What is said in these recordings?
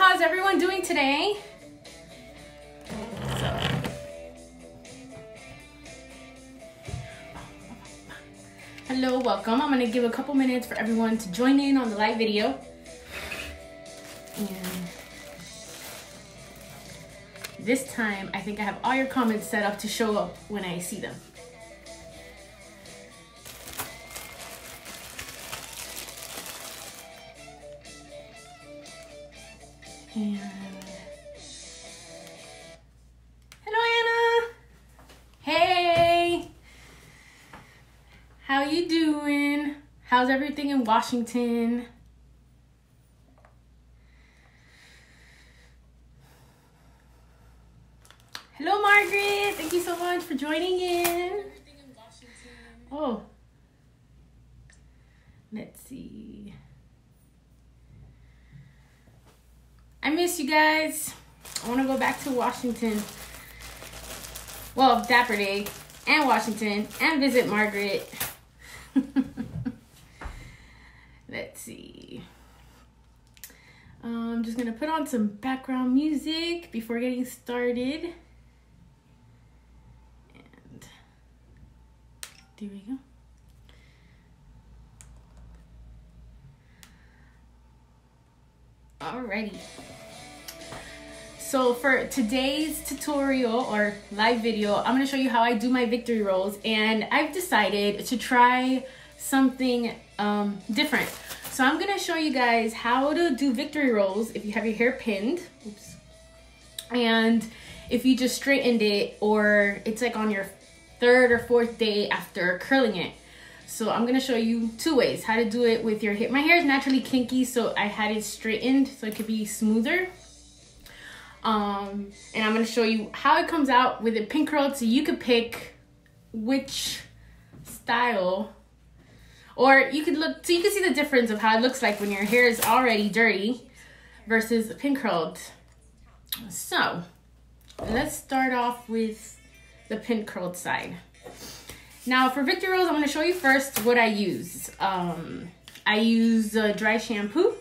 how's everyone doing today? Hello, welcome. I'm gonna give a couple minutes for everyone to join in on the live video. And this time, I think I have all your comments set up to show up when I see them. And hello, Anna. Hey, how you doing? How's everything in Washington? Hello, Margaret. Thank you so much for joining in. Oh, let's see. I miss you guys. I want to go back to Washington. Well, Dapper Day and Washington and visit Margaret. Let's see. I'm just going to put on some background music before getting started. And there we go. Alrighty. So for today's tutorial or live video, I'm going to show you how I do my victory rolls, and I've decided to try something different. So I'm going to show you guys how to do victory rolls if you have your hair pinned. Oops. And if you just straightened it, or it's like on your third or fourth day after curling it. So I'm going to show you two ways how to do it with your hair. My hair is naturally kinky, so I had it straightened so it could be smoother. And I'm going to show you how it comes out with it pin curled, so you could pick which style, or you could look, so you can see the difference of how it looks like when your hair is already dirty versus pin curled. So let's start off with the pin curled side. Now for victory rolls, I'm going to show you first what I use. I use dry shampoo.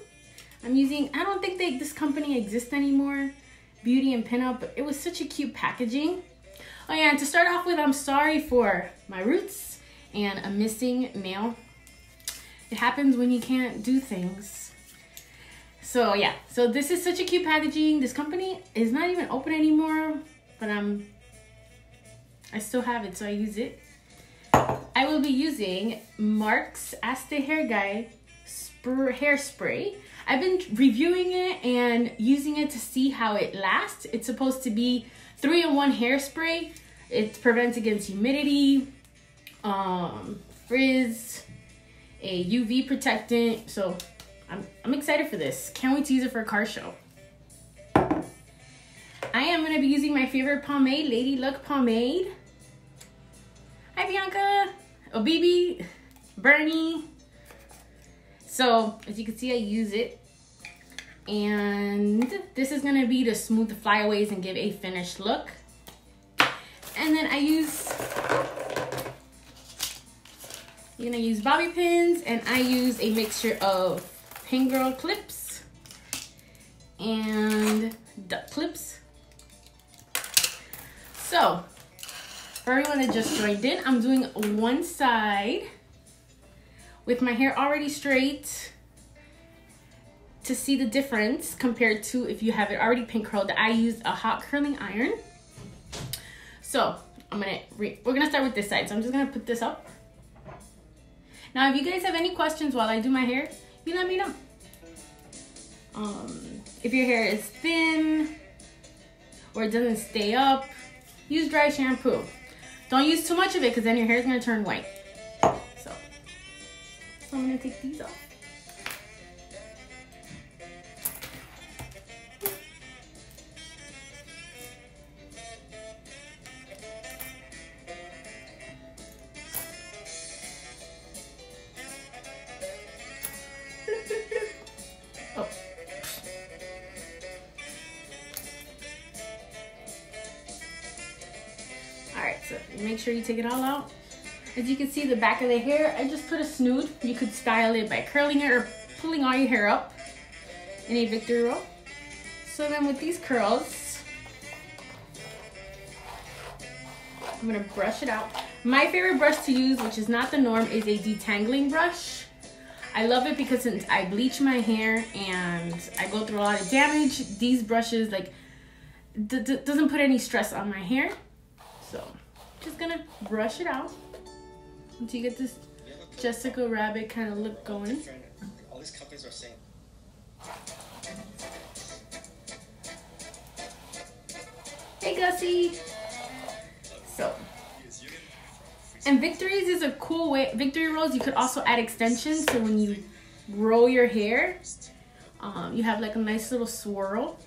I'm using, I don't think this company exists anymore, Beauty and PinUp, but it was such a cute packaging. Oh yeah, and to start off with, I'm sorry for my roots and a missing nail. It happens when you can't do things. So yeah, so this is such a cute packaging. This company is not even open anymore, but I still have it, so I use it. I will be using Mark's Ask the Hair Guy hairspray. I've been reviewing it and using it to see how it lasts. It's supposed to be 3-in-1 hairspray. It prevents against humidity, frizz, a UV protectant. So I'm excited for this. Can't wait to use it for a car show. I am going to be using my favorite pomade, Lady Luck pomade. Hi, Bianca. Oh, BB, Bernie. So, as you can see, I use it. And this is going to be to smooth the flyaways and give a finished look. And then you're going to use bobby pins, and I use a mixture of Pin Girl clips and duck clips. So, for everyone that just joined in, I'm doing one side with my hair already straight to see the difference compared to if you have it already pin curled. I used a hot curling iron. So we're gonna start with this side. So I'm just gonna put this up. Now, if you guys have any questions while I do my hair, you let me know. If your hair is thin or it doesn't stay up, use dry shampoo. Don't use too much of it, because then your hair is gonna turn white. So I'm gonna take these off. Oh. Alright, so make sure you take it all out. As you can see, the back of the hair, I just put a snood. You could style it by curling it or pulling all your hair up in a victory roll. So then with these curls, I'm gonna brush it out. My favorite brush to use, which is not the norm, is a detangling brush. I love it because since I bleach my hair and I go through a lot of damage, these brushes like doesn't put any stress on my hair. So just gonna brush it out until you get this Jessica Rabbit kind of look going. All these companies are saying. Hey Gussie. So, and victories is a cool way. Victory rolls, you could also add extensions. So when you roll your hair, you have like a nice little swirl.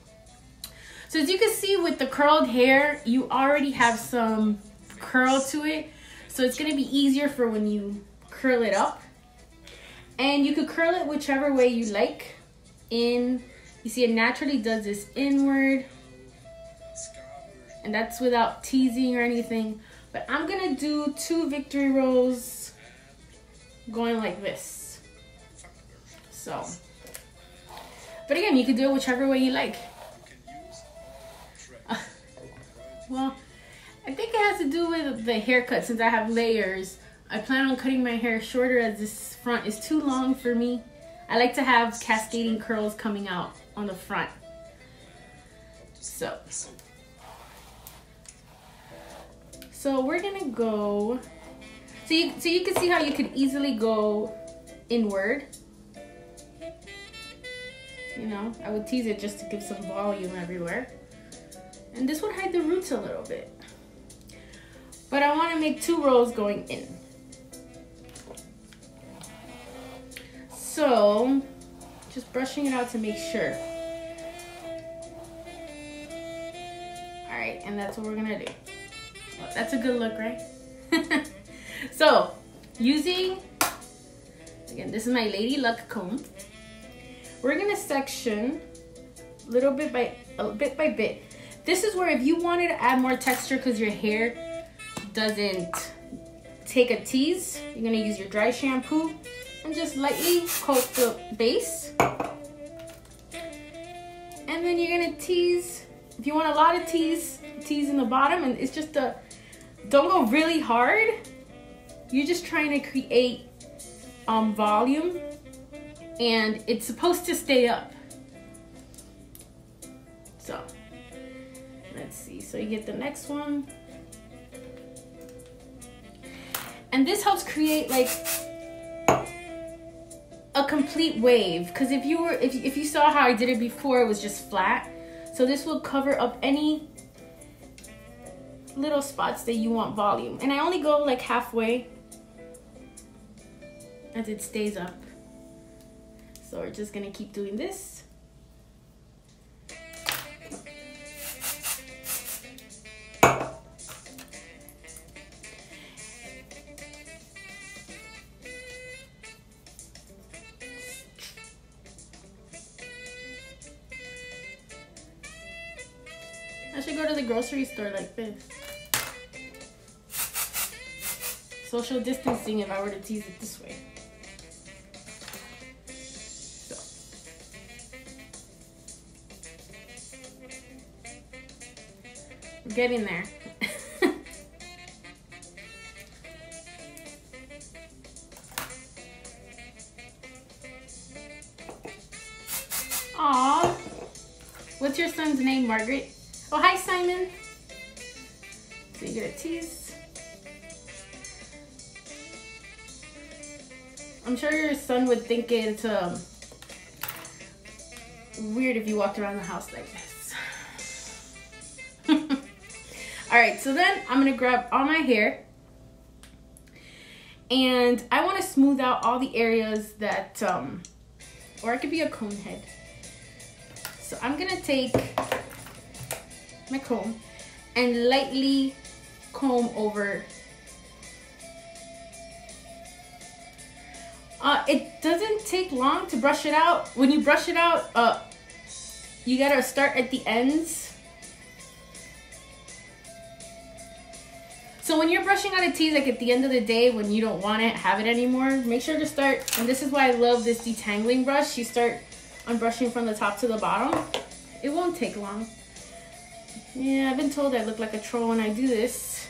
So as you can see with the curled hair, you already have some curl to it. So it's gonna be easier for when you curl it up. And you could curl it whichever way you like. You see it naturally does this inward. And that's without teasing or anything. But I'm gonna do 2 victory rolls going like this. So, but again, you can do it whichever way you like. Well, I think it has to do with the haircut. Since I have layers, I plan on cutting my hair shorter as this front is too long for me. I like to have cascading curls coming out on the front. So we're gonna go, so you can see how you could easily go inward. You know, I would tease it just to give some volume everywhere. And this would hide the roots a little bit. But I wanna make 2 rolls going in. So, just brushing it out to make sure. All right, and that's what we're gonna do. Oh, that's a good look, right? So, using, again, this is my Lady Luck comb. We're gonna section little bit by bit. This is where if you wanted to add more texture because your hair doesn't take a tease, you're gonna use your dry shampoo and just lightly coat the base. And then you're gonna tease. If you want a lot of tease in the bottom, and it's just don't go really hard. You're just trying to create volume, and it's supposed to stay up. So let's see. So you get the next one, and this helps create like a complete wave. Because if you saw how I did it before, it was just flat. So this will cover up any little spots that you want volume. And I only go like halfway as it stays up. So we're just gonna keep doing this. I should go to the grocery store like this. Social distancing if I were to tease it this way. So. We're getting there. Aw. What's your son's name, Margaret? Oh, hi, Simon. So you get a tease. I'm sure your son would think it's weird if you walked around the house like this. All right, so then I'm gonna grab all my hair, and I want to smooth out all the areas that, or it could be a cone head. So I'm gonna take my comb and lightly comb over. It doesn't take long to brush it out. When you brush it out, you gotta start at the ends. So when you're brushing out a tease, like at the end of the day, when you don't want to have it anymore, make sure to start, and this is why I love this detangling brush, you start on brushing from the top to the bottom. It won't take long. Yeah, I've been told I look like a troll when I do this.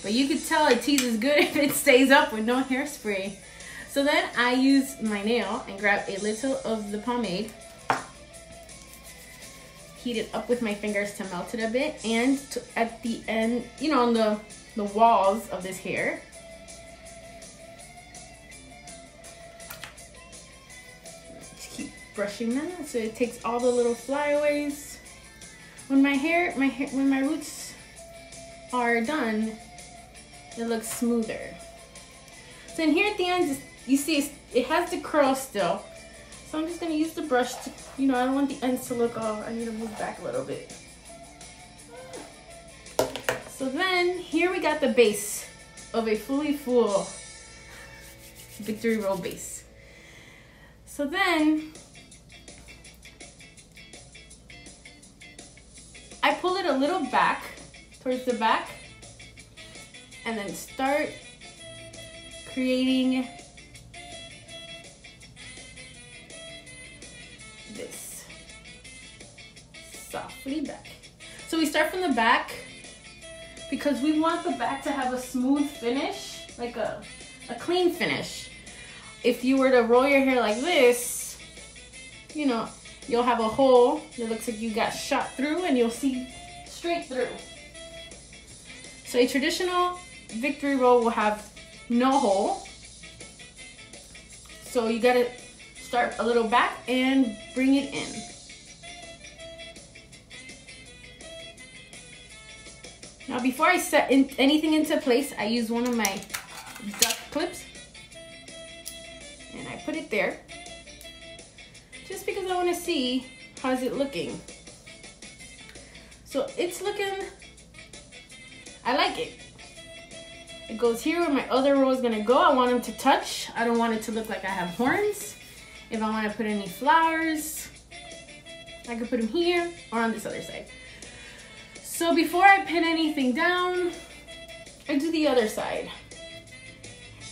But you could tell it teases good if it stays up with no hairspray. So then I use my nail and grab a little of the pomade. Heat it up with my fingers to melt it a bit. And at the end, you know, on the walls of this hair. Just keep brushing that so it takes all the little flyaways. When when my roots are done, it looks smoother. So then here at the end, you see it has the curl still. So I'm just gonna use the brush to, you know, I don't want the ends to look off. I need to move back a little bit. So then here we got the base of a fully full Victory Roll base. So then I pull it a little back towards the back and then start creating this softly back. So we start from the back because we want the back to have a smooth finish, like a clean finish. If you were to roll your hair like this, you know, you'll have a hole that looks like you got shot through and you'll see straight through. So a traditional Victory Roll will have no hole. So you gotta start a little back and bring it in. Now before I set anything into place, I use one of my duck clips and I put it there just because I want to see how's it looking. So it's looking, I like it. It goes here where my other roll is gonna go. I want them to touch. I don't want it to look like I have horns. If I want to put any flowers, I can put them here or on this other side. So before I pin anything down, I do the other side.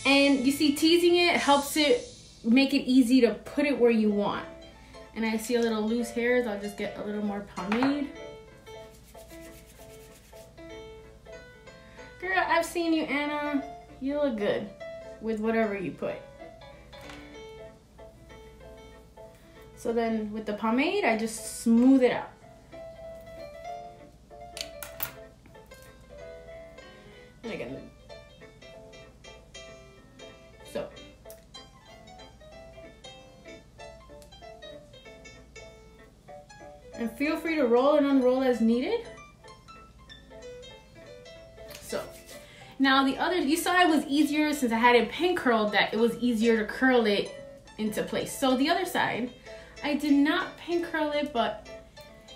And you see, teasing it helps it make it easy to put it where you want. And I see a little loose hairs, I'll just get a little more pomade. Girl, I've seen you, Anna. You look good with whatever you put. So then with the pomade, I just smooth it out. And again, so. And feel free to roll and unroll as needed. So now the other, you saw it was easier since I had it pin curled, that it was easier to curl it into place. So the other side, I did not pin curl it, but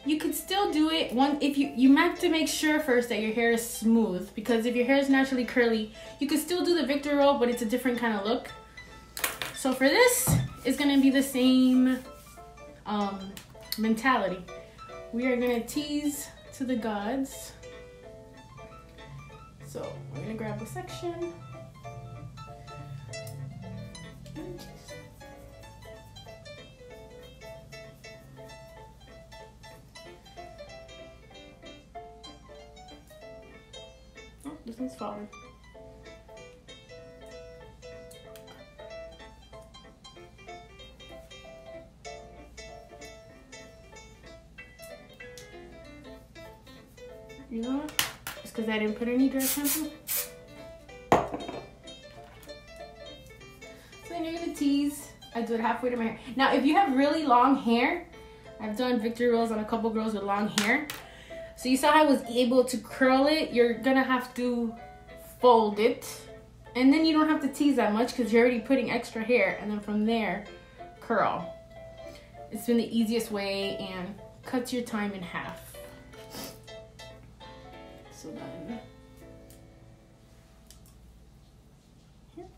you could still do it. If you have to make sure first that your hair is smooth, because if your hair is naturally curly, you could still do the Victory Roll, but it's a different kind of look. So for this, it's gonna be the same mentality. We are gonna tease to the gods. So we're gonna grab a section. Oh, this one's falling. You know what? It's because I didn't put any dry shampoo. So then you're gonna tease. I do it halfway to my hair. Now, if you have really long hair, I've done Victory Rolls on a couple girls with long hair. So you saw how I was able to curl it. You're gonna have to fold it. And then you don't have to tease that much because you're already putting extra hair. And then from there, curl. It's been the easiest way and cuts your time in half. So then, here.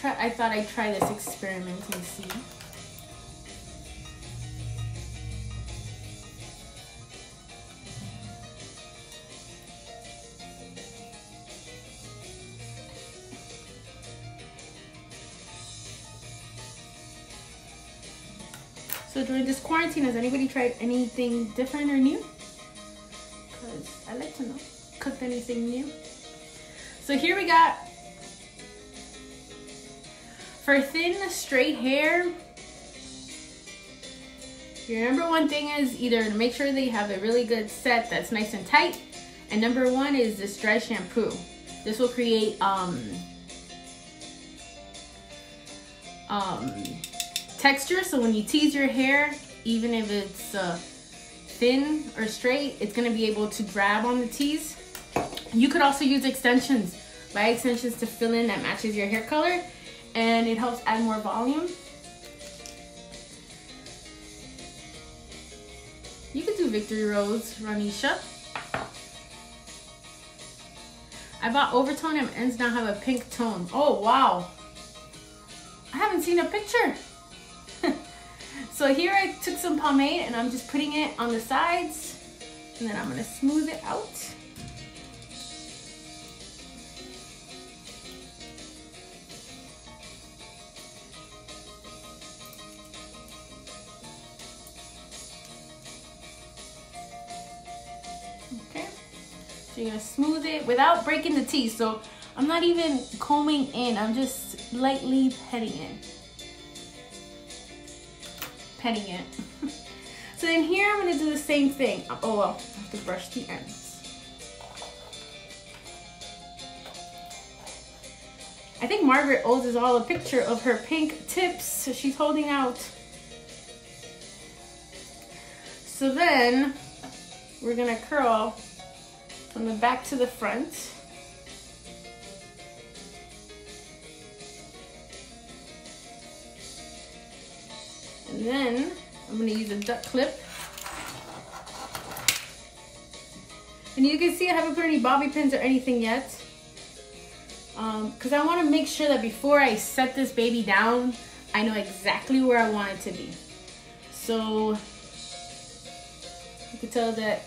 I thought I'd try this experiment and see. So during this quarantine, has anybody tried anything different or new? Because I like to know. Cooked anything new? So here we got, for thin, straight hair, your number one thing is either to make sure that you have a really good set that's nice and tight. And number one is this dry shampoo. This will create texture, so when you tease your hair, even if it's thin or straight, it's gonna be able to grab on the tease. You could also use extensions, buy extensions to fill in that matches your hair color, and it helps add more volume. You could do Victory Rose, Ranisha. I bought Overtone and ends now have a pink tone. Oh wow, I haven't seen a picture. So here I took some pomade and I'm just putting it on the sides, and then I'm gonna smooth it out. Okay, so you're gonna smooth it without breaking the teeth. So I'm not even combing in, I'm just lightly petting it. So then here I'm gonna do the same thing. Oh well, I have to brush the ends. I think Margaret owes us all a picture of her pink tips, so she's holding out. So then we're gonna curl from the back to the front. And then I'm gonna use a duck clip. And you can see I haven't put any bobby pins or anything yet. Because I wanna make sure that before I set this baby down, I know exactly where I want it to be. So you can tell that.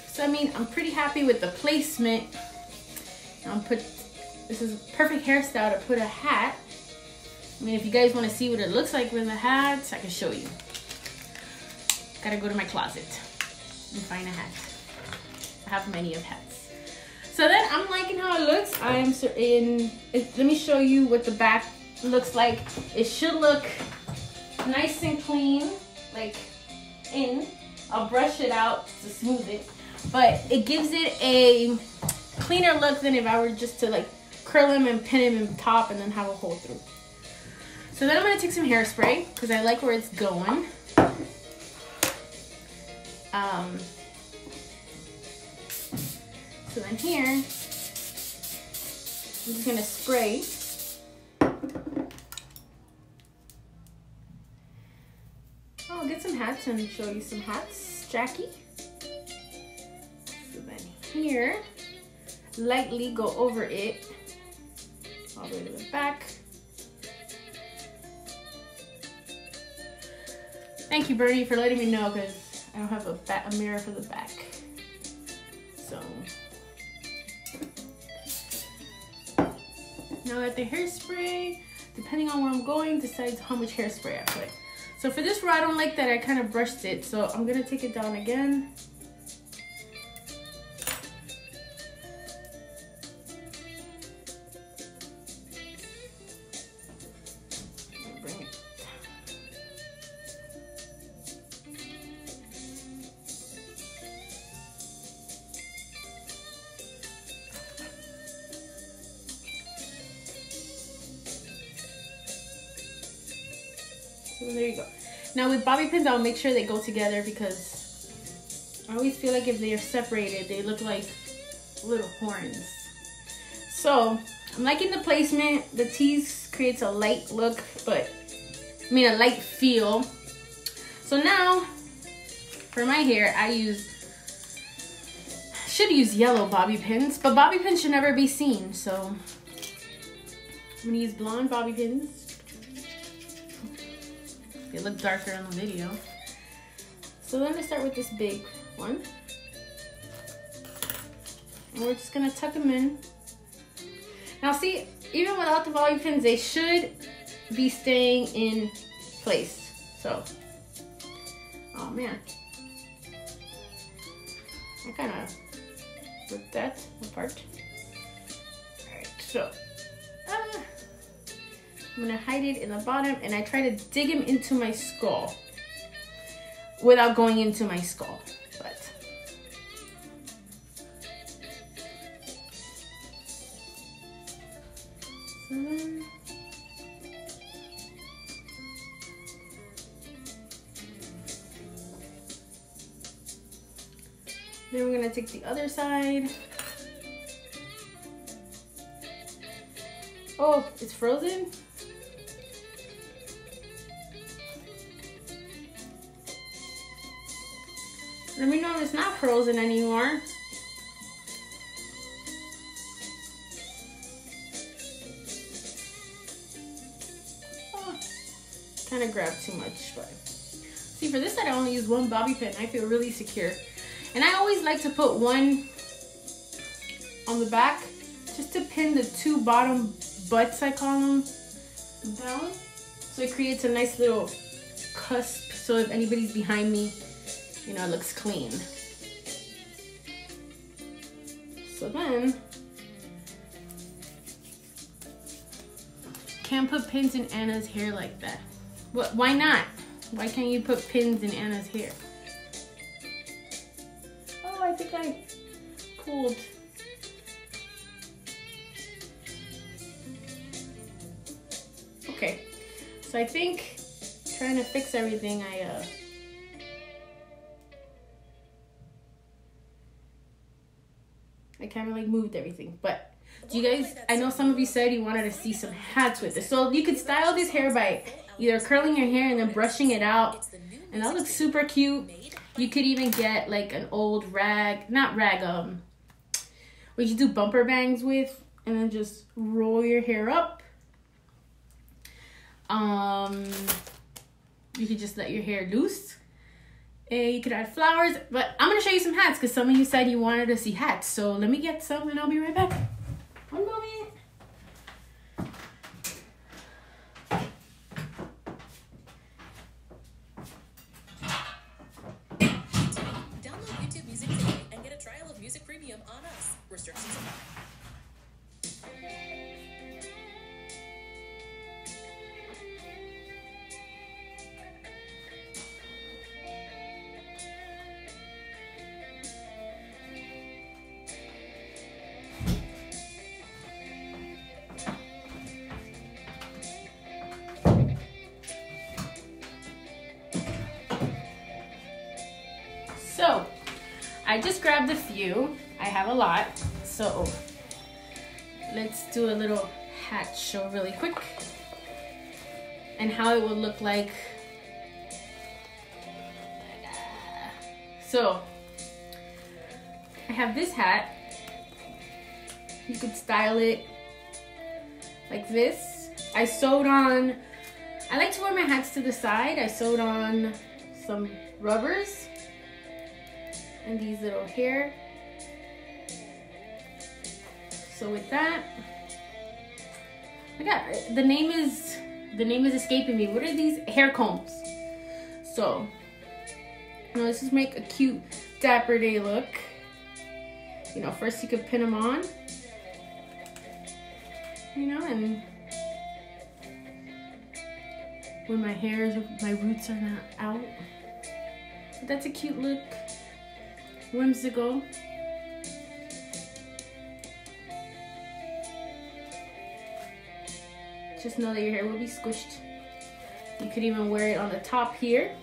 So I mean, I'm pretty happy with the placement. This is a perfect hairstyle to put a hat. I mean, if you guys want to see what it looks like with the hats, I can show you. Gotta go to my closet and find a hat. I have many of hats. So then I'm liking how it looks. Let me show you what the back looks like. It should look nice and clean, like in. I'll brush it out to smooth it, but it gives it a cleaner look than if I were just to like curl him and pin him in top and then have a hole through. So then I'm gonna take some hairspray because I like where it's going. So then here, I'm just gonna spray. I'll get some hats and show you some hats, Jackie. So then here, lightly go over it all the way to the back. Thank you, Bernie, for letting me know because I don't have a mirror for the back. So now that the hairspray, depending on where I'm going, decides how much hairspray I put. So for this row, I don't like that I kind of brushed it, so I'm gonna take it down again. So there you go. Now with bobby pins, I'll make sure they go together because I always feel like if they are separated, they look like little horns. So I'm liking the placement. The tease creates a light look, a light feel. So now for my hair, should use yellow bobby pins, but bobby pins should never be seen. So I'm gonna use blonde bobby pins. They look darker on the video. So then I start with this big one. And we're just gonna tuck them in. Now see, even without the bobby pins, they should be staying in place. So, oh man, I kind of ripped that apart. All right, so I'm gonna hide it in the bottom, and I try to dig him into my skull without going into my skull, but. Then we're gonna take the other side. Oh, it's frozen? Let me know if it's not frozen anymore. Oh, kind of grabbed too much, but see, for this side I only use one bobby pin. I feel really secure. And I always like to put one on the back just to pin the two bottom butts, I call them, down. So it creates a nice little cusp, so if anybody's behind me, you know, it looks clean. So then, can't put pins in Anna's hair like that. What? Why not? Why can't you put pins in Anna's hair? Oh, I think I pulled. Okay, so I think trying to fix everything, I kind of like moved everything. But do you guys, I know some of you said you wanted to see some hats with this. So you could style this hair by either curling your hair and then brushing it out. And that looks super cute. You could even get like an old rag, not rag, what you do bumper bangs with, and then just roll your hair up. You could just let your hair loose. And you could add flowers, but I'm gonna show you some hats because some of you said you wanted to see hats. So let me get some and I'll be right back. One moment. Download YouTube Music today and get a trial of Music Premium on us. Restrictions apply. So, I just grabbed a few. I have a lot. So, let's do a little hat show really quick. And how it will look like. So, I have this hat. You could style it like this. I sewed on, I like to wear my hats to the side. I sewed on some rubbers. And these little hair. So with that, I got the name is escaping me. What are these? Hair combs. So you know, let's just make a cute Dapper Day look. You know, first you could pin them on. You know, and when my roots are not out. But that's a cute look. Whimsical. Just know that your hair will be squished. You could even wear it on the top here.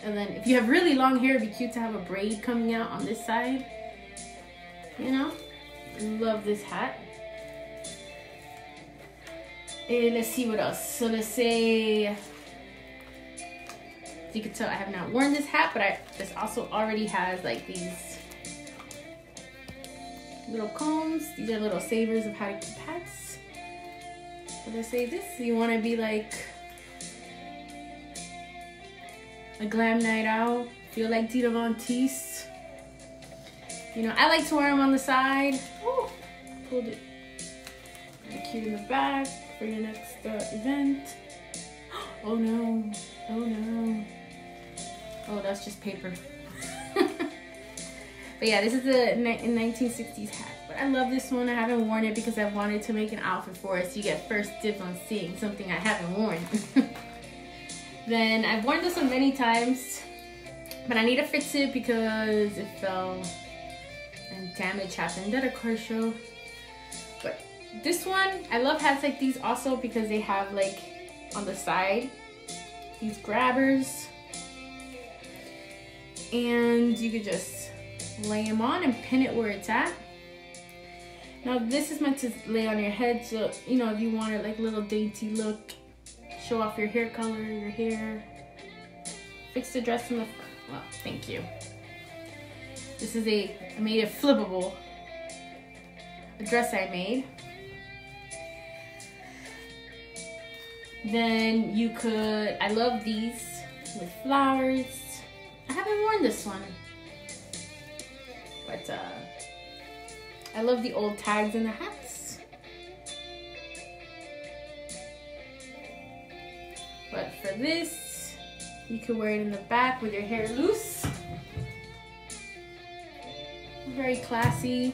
And then if you have really long hair, it'd be cute to have a braid coming out on this side. You know? Love this hat. And let's see what else. So let's say, as you can tell, I have not worn this hat, but this also already has like these little combs. These are little savers of how to keep hats. So let's say this, you want to be like a glam night out, feel like Tita Von Teese. You know, I like to wear them on the side. Ooh, pulled it. Really cute in the back for your next event. Oh no. Oh no. Oh, that's just paper. But yeah, this is a 1960s hat. But I love this one. I haven't worn it because I wanted to make an outfit for it, so you get first dibs on seeing something I haven't worn. Then I've worn this one many times, but I need to fix it because it fell and damage happened at a car show. But this one, I love hats like these also because they have like on the side these grabbers, and you could just lay them on and pin it where it's at. Now this is meant to lay on your head, so you know, if you want it like little dainty look, show off your hair color, your hair, fix the dress in the front. Well, thank you. This is I made it flippable, a dress I made. Then you could, I love these with flowers. I haven't worn this one, but I love the old tags in the hats. But for this, you could wear it in the back with your hair loose. Very classy,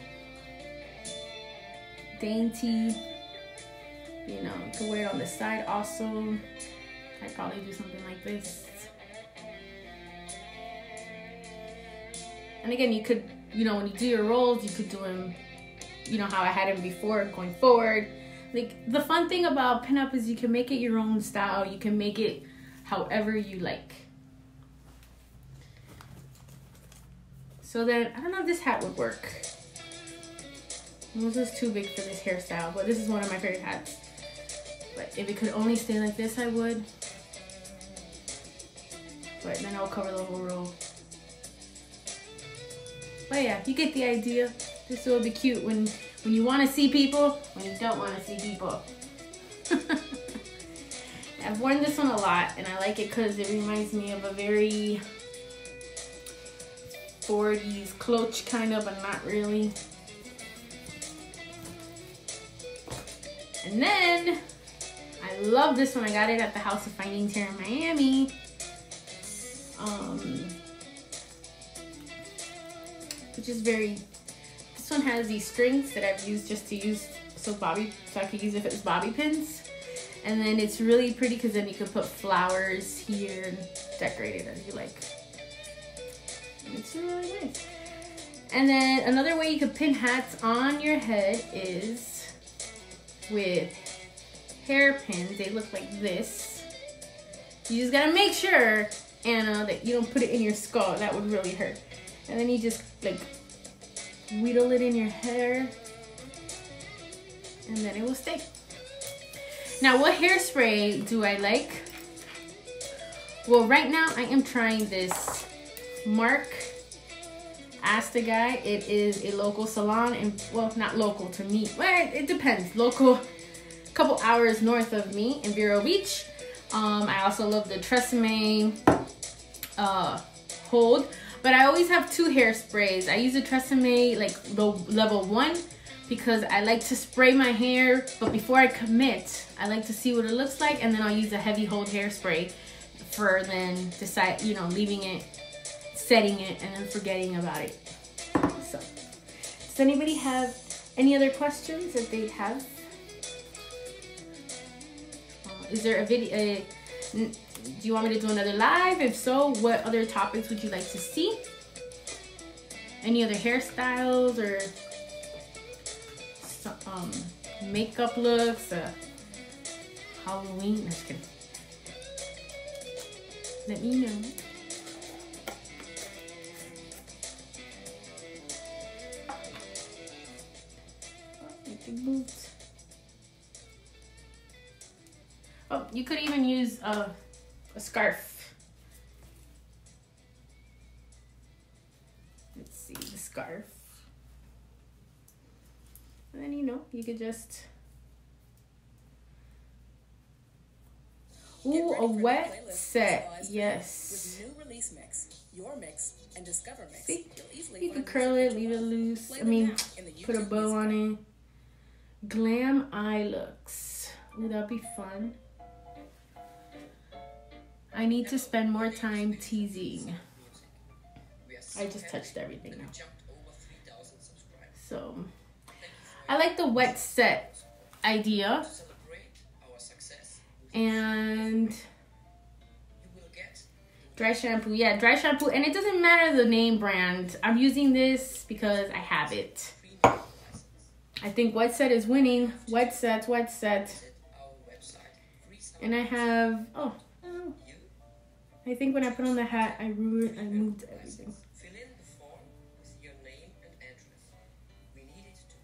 dainty. You know, you could wear it on the side also. I'd probably do something like this. And again, you could, you know, when you do your rolls, you could do them, you know, how I had them before, going forward. Like, the fun thing about pinup is you can make it your own style. You can make it however you like. So then, I don't know if this hat would work. This is too big for this hairstyle, but this is one of my favorite hats. But if it could only stay like this, I would. But then I'll cover the whole row. But yeah, you get the idea. This will be cute when you want to see people, when you don't want to see people. I've worn this one a lot, and I like it because it reminds me of a very 40s cloche kind of, but not really. And then I love this one. I got it at the House of Findings here in Miami. Which is very, this one has these strings that I've used just to use so I could use it as bobby pins. And then it's really pretty because then you can put flowers here and decorate it as you like. And it's really nice. And then another way you could pin hats on your head is with hairpins. They look like this. You just gotta make sure, Anna, that you don't put it in your skull. That would really hurt. And then you just like wheedle it in your hair, and then it will stay. Now, what hairspray do I like? Well, right now I am trying this Mark Asta guy. It is a local salon, and well, not local to me. Well, it depends. Local, a couple hours north of me in Vero Beach. I also love the Tresemme Hold. But I always have two hairsprays. I use the Tresemme, like the level 1, because I like to spray my hair, but before I commit, I like to see what it looks like, and then I'll use a heavy hold hairspray for then decide, you know, leaving it, setting it, and then forgetting about it. So, does anybody have any other questions that they have? Is there a video? Do you want me to do another live? If so, what other topics would you like to see? Any other hairstyles or makeup looks? Halloween? No, just kidding. Let me know. Make big boots. Oh, you could even use a scarf. Let's see, the scarf. And then, you know, you could just... Ooh, a wet set. Yes. With new release mix, your mix, and discover mix. See, you can curl it, leave it loose. I mean, put a bow on it. Glam eye looks. Ooh, that'd be fun. I need to spend more time teasing. I just touched everything now. So, I like the wet set idea. And dry shampoo. Yeah, dry shampoo. And it doesn't matter the name brand. I'm using this because I have it. I think wet set is winning. Wet set, wet set. And I have, oh, I think when I put on the hat, I moved everything.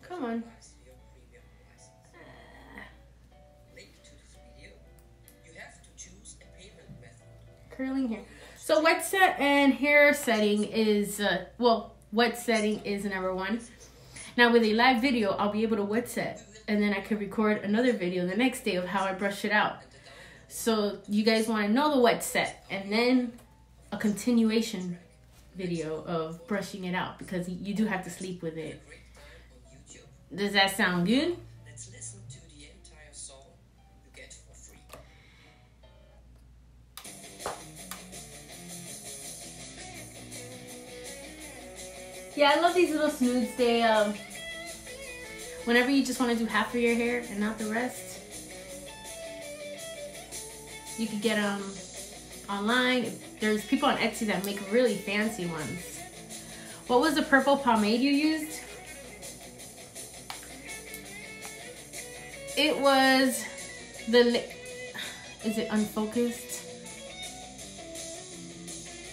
Come on. Curling hair. So wet set and hair setting is, wet setting is number one. Now with a live video, I'll be able to wet set. And then I could record another video the next day of how I brush it out. So you guys want to know the wet set. And then a continuation video of brushing it out. Because you do have to sleep with it. Does that sound good? Let's listen to the entire song you get for free. Yeah, I love these little snoods. They, whenever you just want to do half of your hair and not the rest, you could get them online. There's people on Etsy that make really fancy ones. What was the purple pomade you used? It was the, is it unfocused?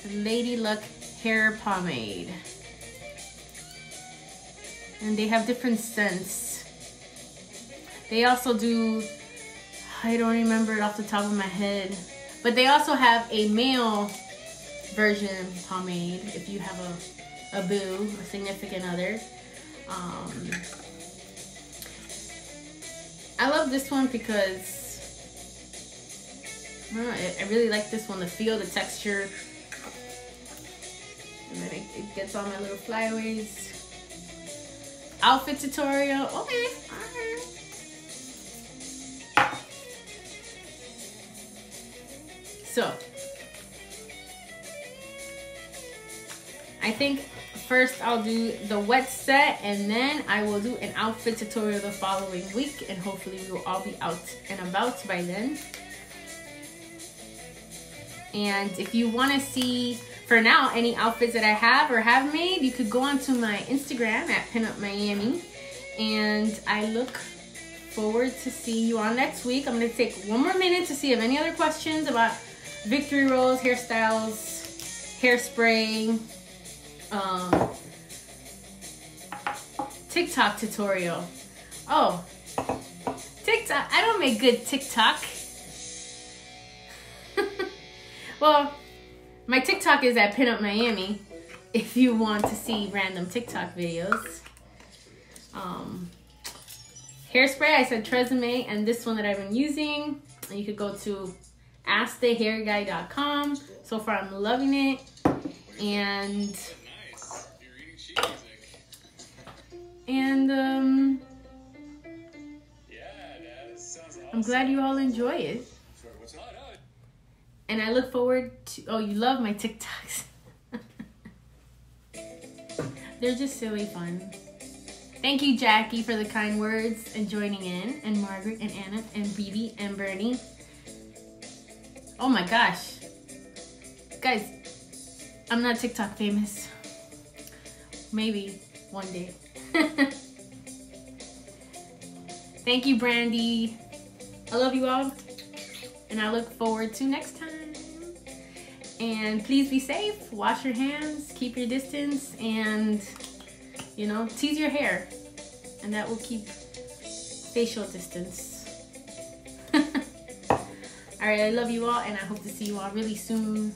The Lady Luck hair pomade. And they have different scents. They also do, I don't remember it off the top of my head, but they also have a male version pomade if you have a boo, a significant other. I love this one because I really like this one, the feel, the texture. And then it gets all my little flyaways. Outfit tutorial. Okay. Alright. So I think first I'll do the wet set and then I will do an outfit tutorial the following week, and hopefully we will all be out and about by then. And if you want to see for now any outfits that I have or have made, you could go onto my Instagram at PinUp Miami, and I look forward to seeing you all next week. I'm going to take one more minute to see if any other questions about victory rolls, hairstyles, hairspray, TikTok tutorial. Oh, TikTok. I don't make good TikTok. Well, my TikTok is at PinUp Miami if you want to see random TikTok videos. Hairspray, I said Tresemme, and this one that I've been using. You could go to askthehairguy.com. So far, I'm loving it. And I'm glad you all enjoy it. And I look forward to, oh, you love my TikToks. They're just silly fun. Thank you, Jackie, for the kind words and joining in. And Margaret and Anna and BB and Bernie. Oh my gosh. Guys, I'm not TikTok famous. Maybe one day. Thank you, Brandy. I love you all. And I look forward to next time. And please be safe. Wash your hands. Keep your distance. And, you know, tease your hair. And that will keep facial distance. Alright, I love you all. And I hope to see you all really soon.